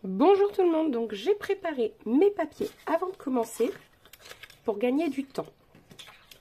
Bonjour tout le monde, donc j'ai préparé mes papiers avant de commencer pour gagner du temps.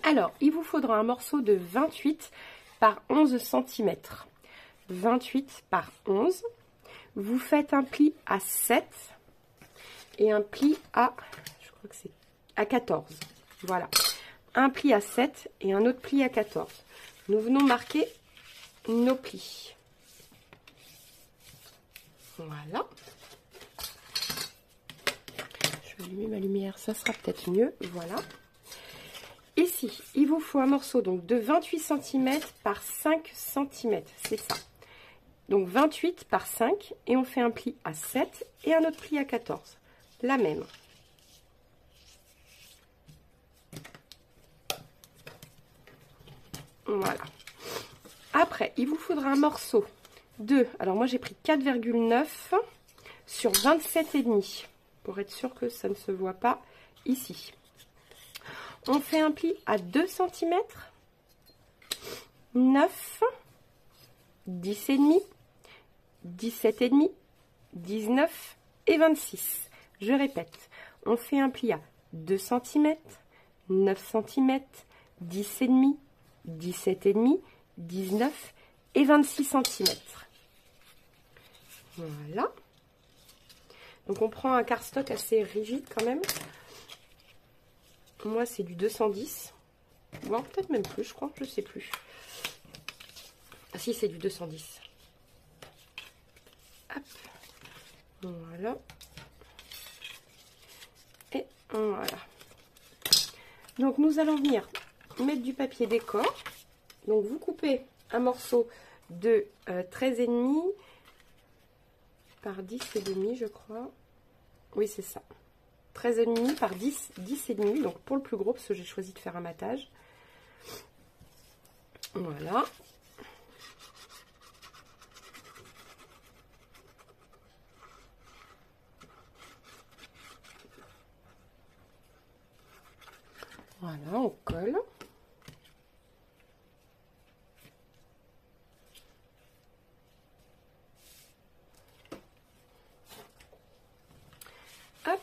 Alors, il vous faudra un morceau de 28 par 11 cm. 28 par 11. Vous faites un pli à 7 et un pli à, je crois que c'est à 14. Voilà, un pli à 7 et un autre pli à 14. Nous venons marquer nos plis. Voilà. Je vais allumer ma lumière, ça sera peut-être mieux. Voilà. Ici, il vous faut un morceau donc de 28 cm par 5 cm. C'est ça. Donc 28 par 5 et on fait un pli à 7 et un autre pli à 14. La même. Voilà. Après, il vous faudra un morceau de... Alors moi j'ai pris 4,9 sur 27,5 pour être sûr que ça ne se voit pas ici. On fait un pli à 2 cm, 9, 10,5, 17,5, 19 et 26. Je répète, on fait un pli à 2 cm, 9 cm, 10,5, 17,5, 19 et 26 cm. Voilà. Donc on prend un cardstock assez rigide quand même. Moi c'est du 210. Ou peut-être même plus, je crois, je sais plus. Ah si, c'est du 210. Hop. Voilà. Et voilà. Donc nous allons venir mettre du papier décor. Donc vous coupez un morceau de 13,5 par 10,5 je crois. Oui c'est ça. 13,5 par 10, 10,5. Donc pour le plus gros parce que j'ai choisi de faire un matage. Voilà. Voilà, on colle. Hop.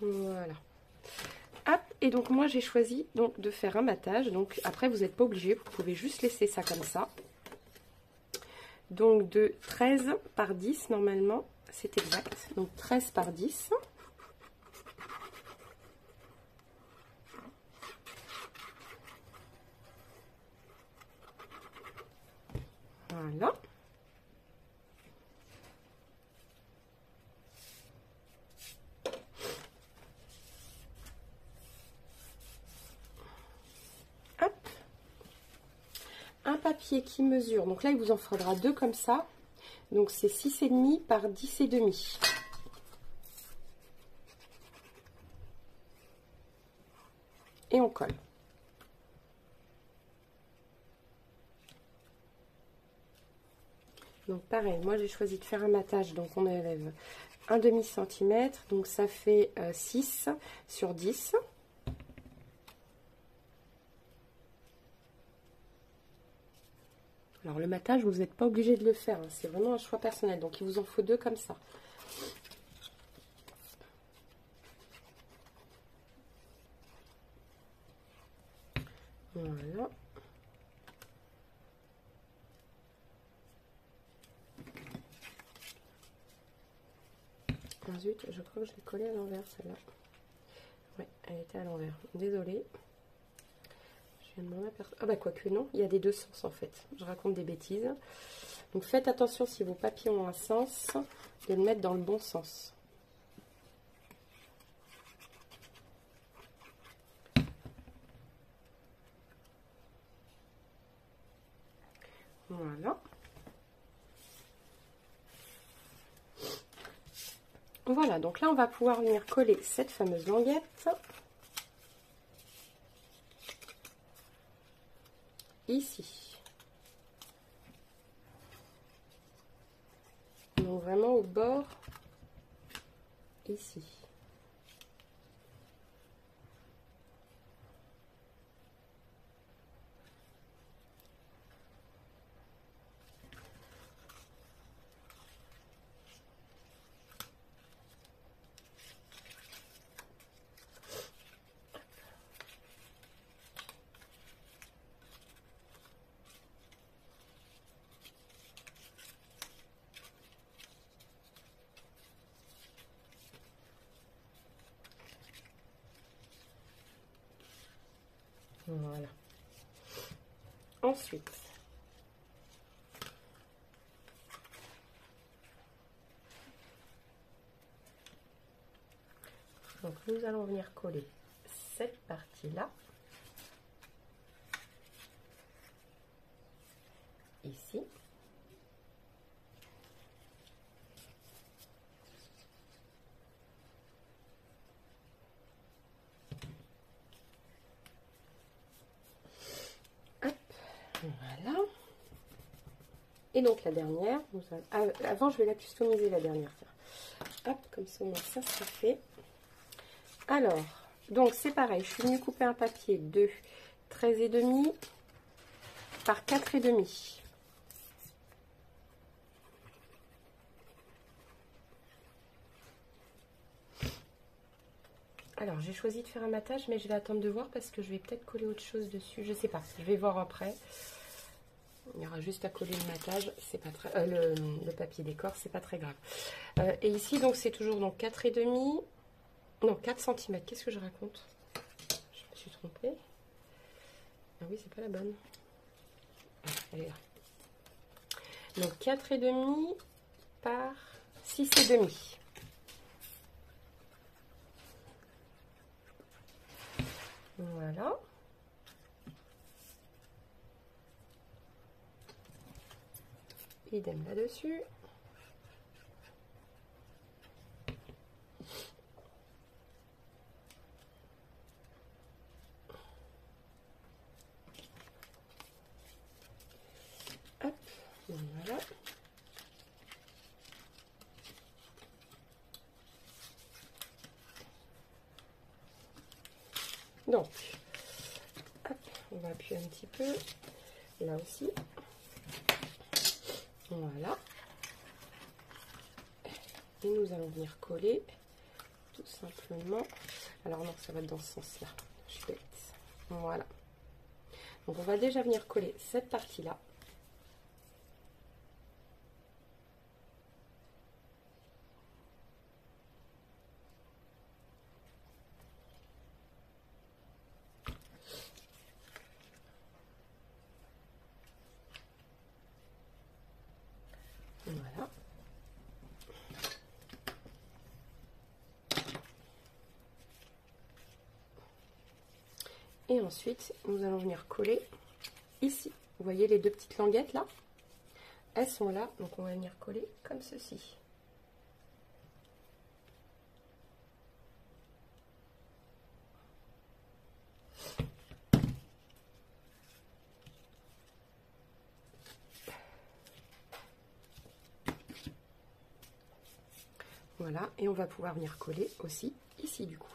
Voilà. Hop. Et donc moi j'ai choisi donc de faire un matage. Donc après vous n'êtes pas obligé, vous pouvez juste laisser ça comme ça. Donc de 13 par 10 normalement, c'est exact. Donc 13 par 10. Voilà. Hop. Un papier qui mesure, donc là il vous en faudra deux comme ça. Donc c'est 6,5 par 10,5. Et on colle. Donc pareil, moi j'ai choisi de faire un matage, donc on enlève un demi-centimètre, donc ça fait 6 sur 10. Alors le matage, vous n'êtes pas obligé de le faire, hein, c'est vraiment un choix personnel, donc il vous en faut deux comme ça. Voilà. Ah zut, je crois que je l'ai collée à l'envers celle-là. Ouais, elle était à l'envers. Désolée. Je viens de m'en apercevoir. Ah bah quoique non, il y a des deux sens en fait. Je raconte des bêtises. Donc faites attention si vos papiers ont un sens, de le mettre dans le bon sens. Voilà. Voilà, donc là on va pouvoir venir coller cette fameuse languette. Ici. Donc vraiment au bord, ici. Voilà. Ensuite, donc nous allons venir coller cette partie-là. Ici. Hop, voilà. Et donc la dernière, avant je vais la customiser la dernière. Hop, comme ça ça sera fait. Alors, donc c'est pareil, je suis venue couper un papier de 13,5 par 4,5. Alors, j'ai choisi de faire un matage, mais je vais attendre de voir parce que je vais peut-être coller autre chose dessus. Je sais pas, je vais voir après. Il y aura juste à coller le matage, c'est pas très, le papier décor, c'est pas très grave. Et ici, donc, c'est toujours donc 4,5, non, 4 cm. Qu'est-ce que je raconte? Je me suis trompée. Ah oui, c'est pas la bonne. Ah, elle est là. Donc, 4,5 par 6,5. Voilà. Idem là-dessus. Hop, voilà. Donc, hop, on va appuyer un petit peu, là aussi. Voilà. Et nous allons venir coller, tout simplement. Alors non, ça va être dans ce sens-là. Je suis bête. Voilà. Donc on va déjà venir coller cette partie-là. Voilà. Et ensuite, nous allons venir coller ici. Vous voyez les deux petites languettes là? Elles sont là, donc on va venir coller comme ceci. Voilà, et on va pouvoir venir coller aussi ici du coup.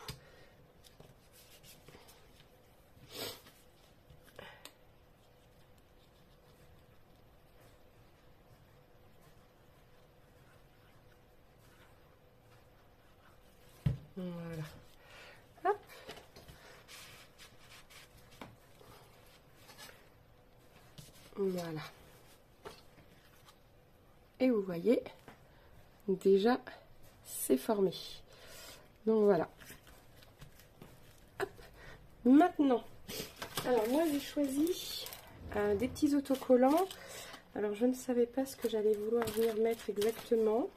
Voilà. Hop. Voilà. Et vous voyez, déjà, c'est formé. Donc voilà. Hop. Maintenant, alors moi j'ai choisi des petits autocollants. Alors je ne savais pas ce que j'allais vouloir venir mettre exactement.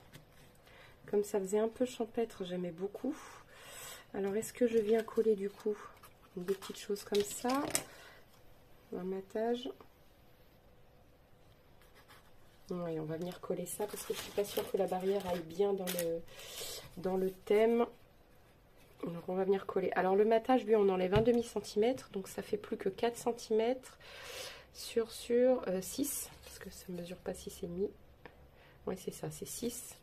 Comme ça faisait un peu champêtre, j'aimais beaucoup. Alors est-ce que je viens coller du coup des petites choses comme ça, un matage? Oui, on va venir coller ça parce que je suis pas sûre que la barrière aille bien dans le thème. Donc on va venir coller. Alors le matage, lui, on enlève un demi-centimètre, donc ça fait plus que 4 cm sur 6, parce que ça ne mesure pas 6,5. Oui, c'est ça, c'est 6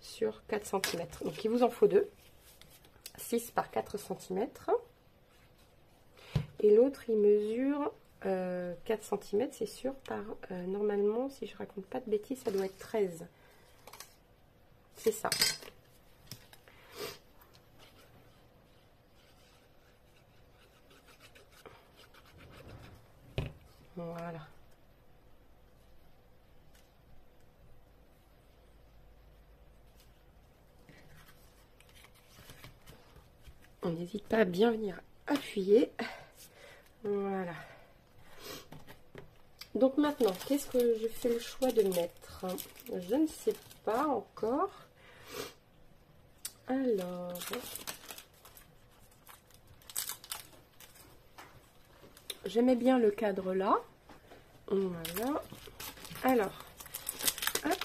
sur 4 cm. Donc il vous en faut 2. 6 par 4 cm. Et l'autre, il mesure 4 cm, c'est sûr, par normalement, si je raconte pas de bêtises, ça doit être 13. C'est ça. Voilà. On n'hésite pas à bien venir appuyer. Voilà. Donc maintenant, qu'est-ce que je fais le choix de mettre? Je ne sais pas encore. Alors, j'aimais bien le cadre là. Voilà. Alors, hop.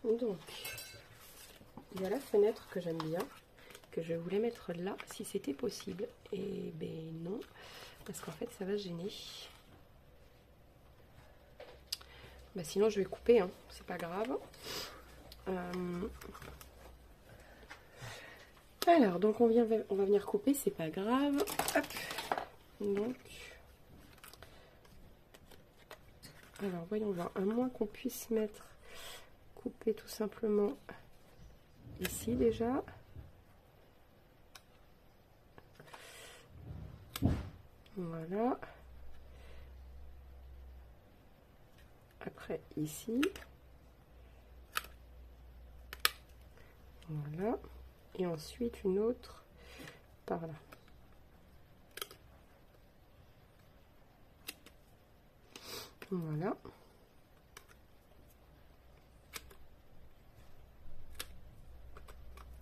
Donc, il y a la fenêtre que j'aime bien, que je voulais mettre là, si c'était possible. Et ben non, parce qu'en fait, ça va gêner. Bah sinon, je vais couper, hein, c'est pas grave. Alors, donc on va venir couper, c'est pas grave. Hop. Donc, alors voyons voir, à moins qu'on puisse mettre, couper tout simplement ici déjà. Voilà. Après ici. Voilà. Et ensuite une autre par là. Voilà.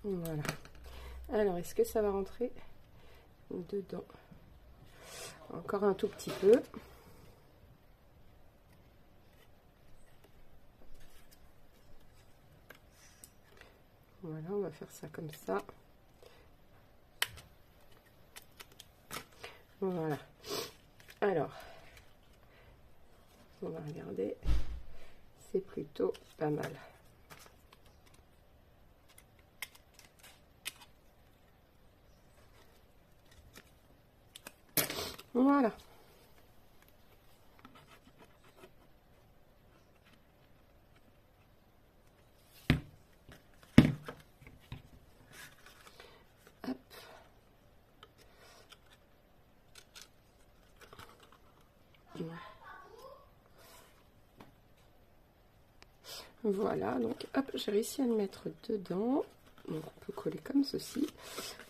Voilà. Alors, est-ce que ça va rentrer dedans? Encore un tout petit peu. Voilà, on va faire ça comme ça. Voilà. Alors, on va regarder. C'est plutôt pas mal. Voilà. Hop. Voilà, donc hop, j'ai réussi à le mettre dedans. Donc on peut coller comme ceci.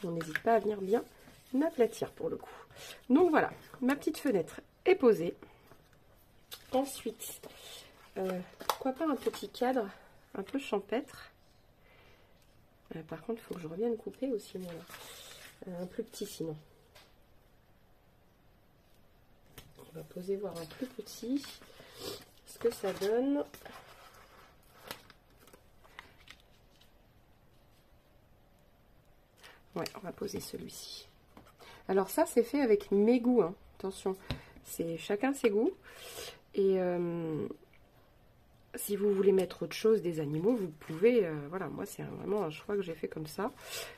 On n'hésite pas à venir bien m'aplatir pour le coup. Donc voilà, ma petite fenêtre est posée. Ensuite, pourquoi pas un petit cadre un peu champêtre. Par contre, il faut que je revienne couper aussi, voilà. Un plus petit sinon. On va poser voir un plus petit, ce que ça donne. Ouais, on va poser celui-ci. Alors ça, c'est fait avec mes goûts, hein. Attention, c'est chacun ses goûts. Et si vous voulez mettre autre chose, des animaux, vous pouvez. Voilà, moi, c'est vraiment un choix que j'ai fait comme ça.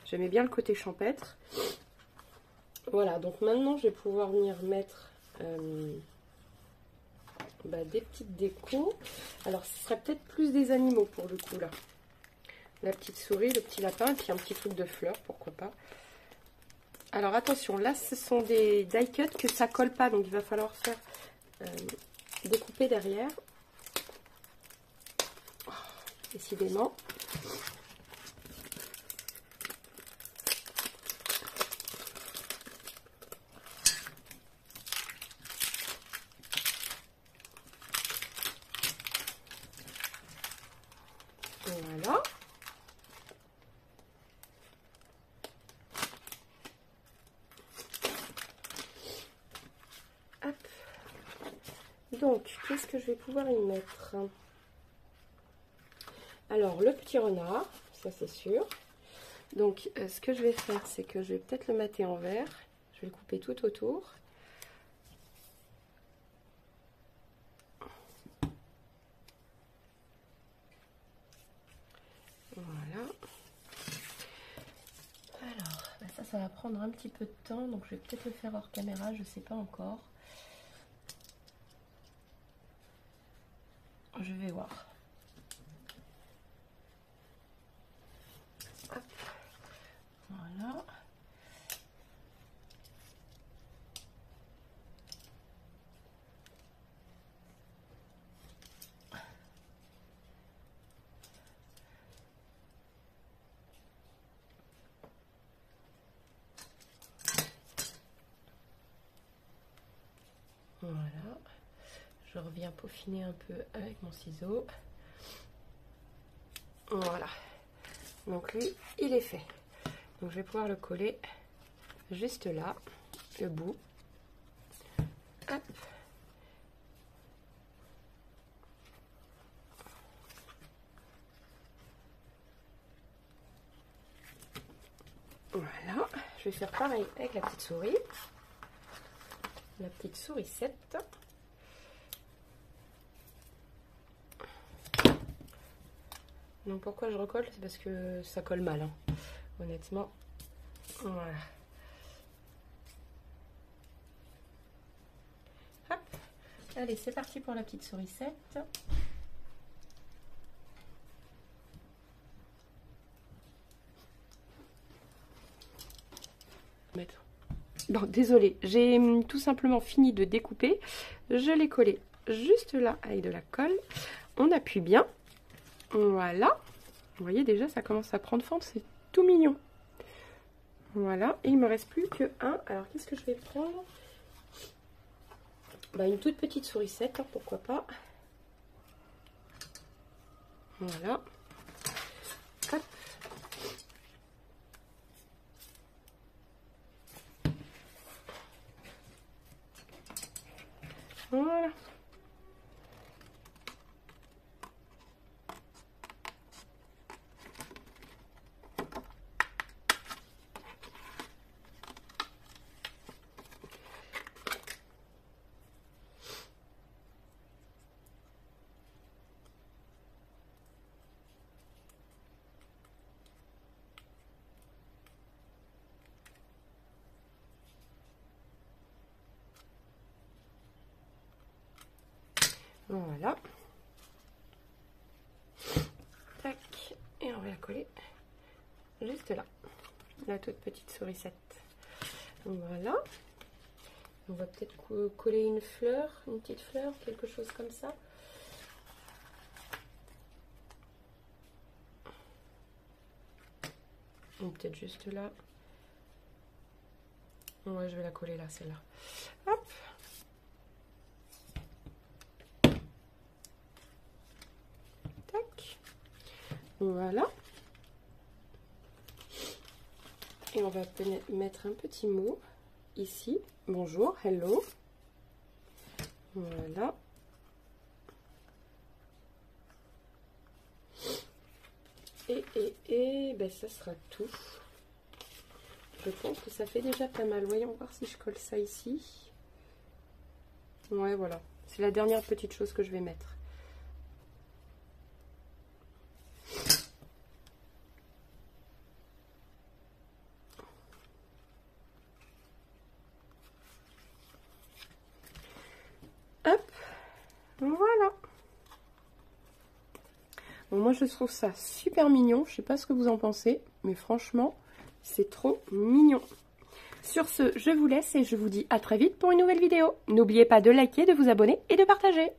J'aimais bien le côté champêtre. Voilà, donc maintenant, je vais pouvoir venir mettre des petites décos. Alors, ce serait peut-être plus des animaux pour le coup, là. La petite souris, le petit lapin, et puis un petit truc de fleurs, pourquoi pas. Alors, attention, là, ce sont des die cuts que ça colle pas, donc il va falloir faire découper derrière. Oh, décidément. Voilà. Hop. Donc, qu'est-ce que je vais pouvoir y mettre? Alors, le petit renard, ça c'est sûr. Donc, ce que je vais faire, c'est que je vais peut-être le mater en vert. Je vais le couper tout autour. Voilà. Alors, ça va prendre un petit peu de temps, donc je vais peut-être le faire hors caméra, je ne sais pas encore. Je vais voir. Hop. Voilà. Voilà. Je reviens peaufiner un peu avec mon ciseau. Voilà. Donc lui, il est fait. Donc je vais pouvoir le coller juste là, le bout. Hop. Voilà. Je vais faire pareil avec la petite souris. La petite sourisette. Donc pourquoi je recolle, c'est parce que ça colle mal, hein. Honnêtement. Voilà. Hop. Allez, c'est parti pour la petite sourisette. Bon, désolée, j'ai tout simplement fini de découper. Je l'ai collé juste là avec de la colle. On appuie bien. Voilà. Vous voyez déjà, ça commence à prendre forme, c'est tout mignon. Voilà, et il me reste plus que un. Alors, qu'est-ce que je vais prendre? Bah, une toute petite sourisette, hein, pourquoi pas. Voilà. Hop. Voilà. Voilà. Tac. Et on va la coller juste là. La toute petite sourisette. Voilà. On va peut-être coller une fleur, une petite fleur, quelque chose comme ça. Ou peut-être juste là. Ouais, je vais la coller là, celle-là. Hop. Tac. Voilà. Et on va mettre un petit mot ici. Bonjour, hello. Voilà. Et ben ça sera tout. Je pense que ça fait déjà pas mal. Voyons voir si je colle ça ici. Ouais, voilà. C'est la dernière petite chose que je vais mettre. Hop. Voilà. Bon, moi, je trouve ça super mignon. Je sais pas ce que vous en pensez, mais franchement, c'est trop mignon. Sur ce, je vous laisse et je vous dis à très vite pour une nouvelle vidéo. N'oubliez pas de liker, de vous abonner et de partager.